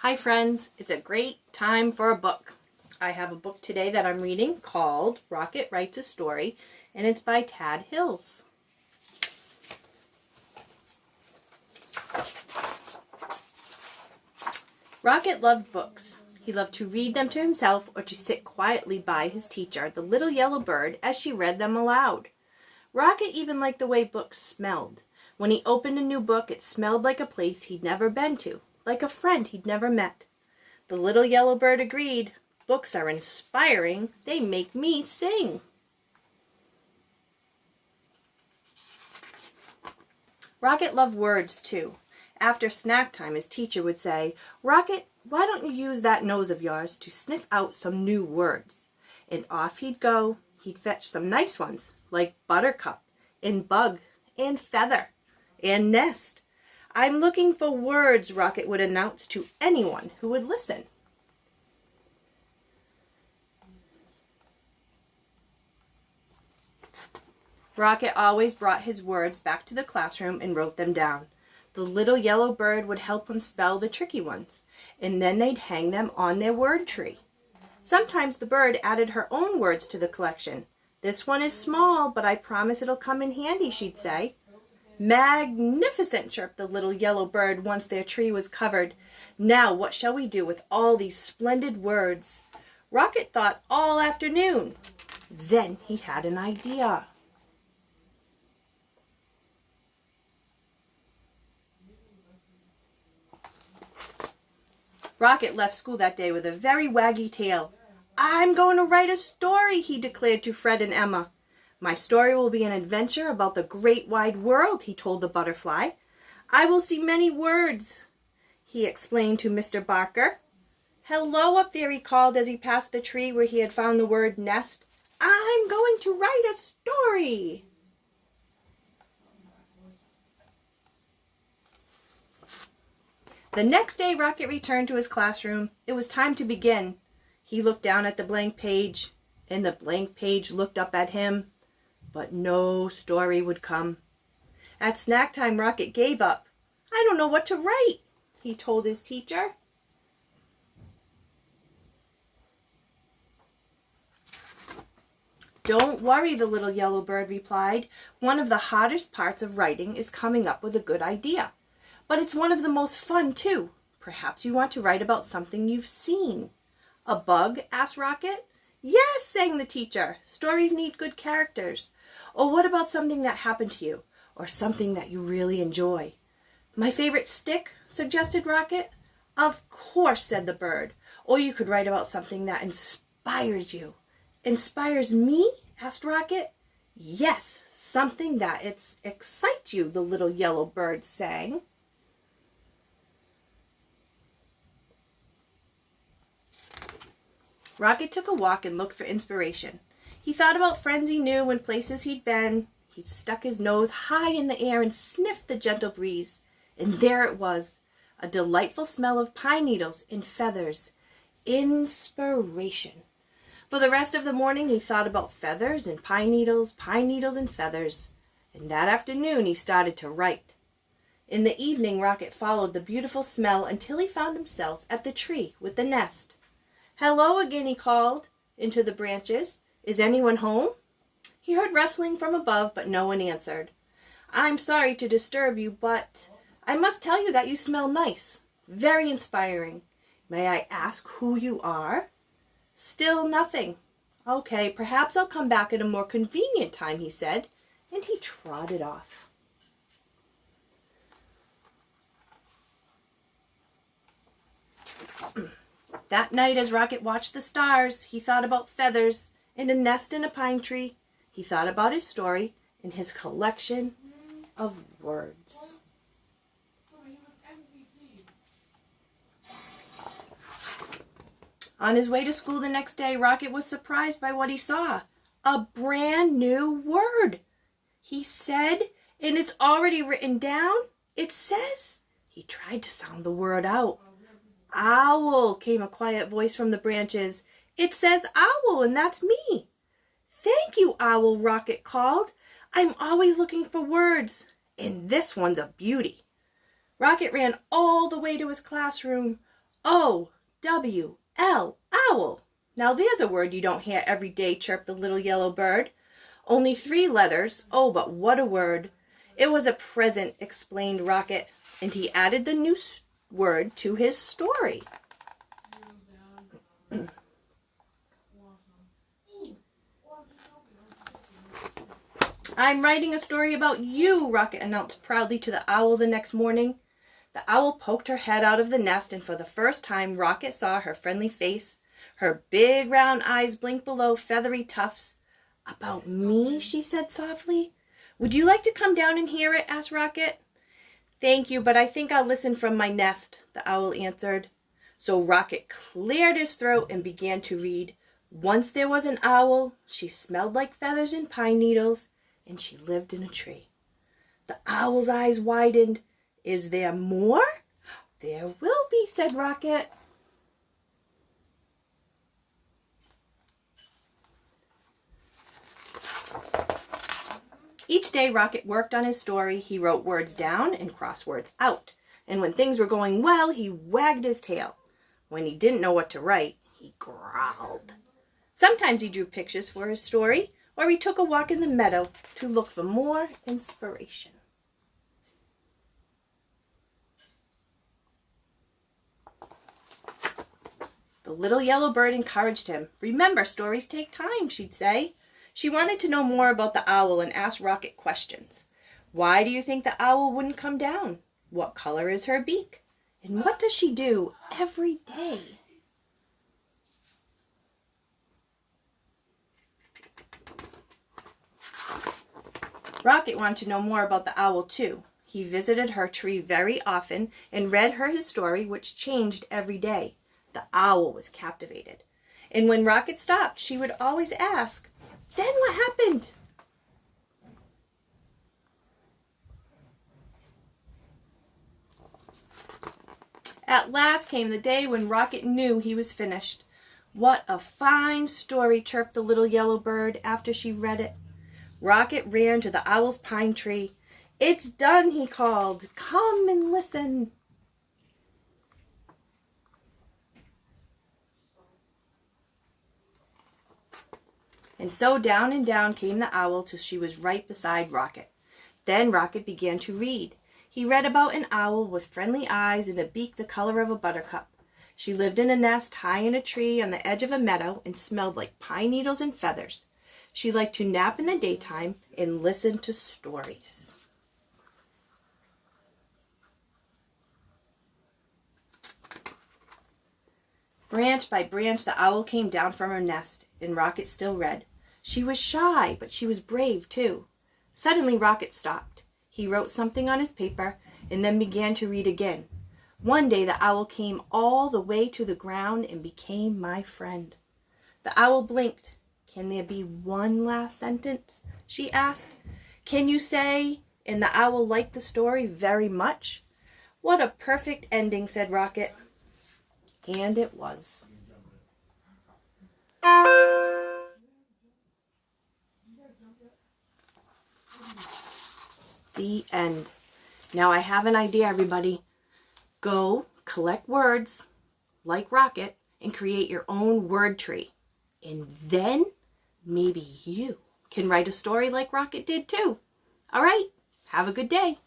Hi friends, it's a great time for a book. I have a book today that I'm reading called Rocket Writes a Story, and it's by Tad Hills. Rocket loved books. He loved to read them to himself or to sit quietly by his teacher, the little yellow bird, as she read them aloud. Rocket even liked the way books smelled. When he opened a new book, it smelled like a place he'd never been to, like a friend he'd never met. The little yellow bird agreed. Books are inspiring. They make me sing. Rocket loved words, too. After snack time, his teacher would say, "Rocket, why don't you use that nose of yours to sniff out some new words?" And off he'd go. He'd fetch some nice ones, like buttercup, and bug, and feather, and nest. "I'm looking for words," Rocket would announce to anyone who would listen. Rocket always brought his words back to the classroom and wrote them down. The little yellow bird would help him spell the tricky ones, and then they'd hang them on their word tree. Sometimes the bird added her own words to the collection. "This one is small, but I promise it'll come in handy," she'd say. "Magnificent," chirped the little yellow bird once their tree was covered. "Now what shall we do with all these splendid words?" Rocket thought all afternoon. Then he had an idea. Rocket left school that day with a very waggy tail. "I'm going to write a story," he declared to Fred and Emma. "My story will be an adventure about the great wide world," he told the butterfly. "I will see many words," he explained to Mr. Barker. "Hello up there," he called as he passed the tree where he had found the word nest. "I'm going to write a story." The next day, Rocket returned to his classroom. It was time to begin. He looked down at the blank page, and the blank page looked up at him, but no story would come. At snack time, Rocket gave up. "I don't know what to write," he told his teacher. "Don't worry," the little yellow bird replied. "One of the hardest parts of writing is coming up with a good idea. But it's one of the most fun, too. Perhaps you want to write about something you've seen." "A bug?" asked Rocket. "Yes," sang the teacher. "Stories need good characters." "Or what about something that happened to you, or something that you really enjoy?" "My favorite stick?" suggested Rocket. "Of course," said the bird. "Or you could write about something that inspires you." "Inspires me?" asked Rocket. "Yes, something that excites you," the little yellow bird sang. Rocket took a walk and looked for inspiration. He thought about friends he knew and places he'd been. He stuck his nose high in the air and sniffed the gentle breeze. And there it was, a delightful smell of pine needles and feathers. Inspiration. For the rest of the morning he thought about feathers and pine needles and feathers. And that afternoon he started to write. In the evening, Rocket followed the beautiful smell until he found himself at the tree with the nest. "Hello again," he called into the branches. "Is anyone home?" He heard rustling from above, but no one answered. "I'm sorry to disturb you, but I must tell you that you smell nice. Very inspiring. May I ask who you are?" "Still nothing." "Okay, perhaps I'll come back at a more convenient time," he said, and he trotted off. That night, as Rocket watched the stars, he thought about feathers and a nest in a pine tree. He thought about his story and his collection of words. On his way to school the next day, Rocket was surprised by what he saw. A brand new word. He said, and it's already written down. It says, he tried to sound the word out. "Owl," came a quiet voice from the branches. "It says owl, and that's me." "Thank you, Owl," Rocket called. "I'm always looking for words, and this one's a beauty." Rocket ran all the way to his classroom. O-W-L, owl. Now there's a word you don't hear every day, chirped the little yellow bird. Only 3 letters. Oh, but what a word. It was a present, explained Rocket, and he added the new word to his story. I'm writing a story about you, Rocket announced proudly to the owl the next morning. The owl poked her head out of the nest, and for the first time Rocket saw her friendly face. Her big round eyes blinked below feathery tufts. About me, she said softly. Would you like to come down and hear it? Asked Rocket. Thank you, but I think I'll listen from my nest, the owl answered. So Rocket cleared his throat and began to read. Once there was an owl. She smelled like feathers and pine needles, and she lived in a tree. The owl's eyes widened. Is there more? There will be, said Rocket. Each day Rocket worked on his story. He wrote words down and crossed words out. And when things were going well, he wagged his tail. When he didn't know what to write, he growled. Sometimes he drew pictures for his story, or he took a walk in the meadow to look for more inspiration. The little yellow bird encouraged him. Remember, stories take time, she'd say. She wanted to know more about the owl and asked Rocket questions. Why do you think the owl wouldn't come down? What color is her beak? And what does she do every day? Rocket wanted to know more about the owl, too. He visited her tree very often and read her his story, which changed every day. The owl was captivated. And when Rocket stopped, she would always ask, "Then what happened?" At last came the day when Rocket knew he was finished. What a fine story, chirped the little yellow bird after she read it. Rocket ran to the owl's pine tree. It's done, he called. Come and listen. And so down and down came the owl till she was right beside Rocket. Then Rocket began to read. He read about an owl with friendly eyes and a beak the color of a buttercup. She lived in a nest high in a tree on the edge of a meadow and smelled like pine needles and feathers. She liked to nap in the daytime and listen to stories. Branch by branch the owl came down from her nest, and Rocket still read. She was shy, but she was brave too. Suddenly Rocket stopped. He wrote something on his paper and then began to read again. One day the owl came all the way to the ground and became my friend. The owl blinked. Can there be one last sentence? She asked. Can you say, and the owl liked the story very much? What a perfect ending, said Rocket. And it was. The end. Now I have an idea, everybody. Go collect words like Rocket and create your own word tree. And then maybe you can write a story like Rocket did too. All right, have a good day.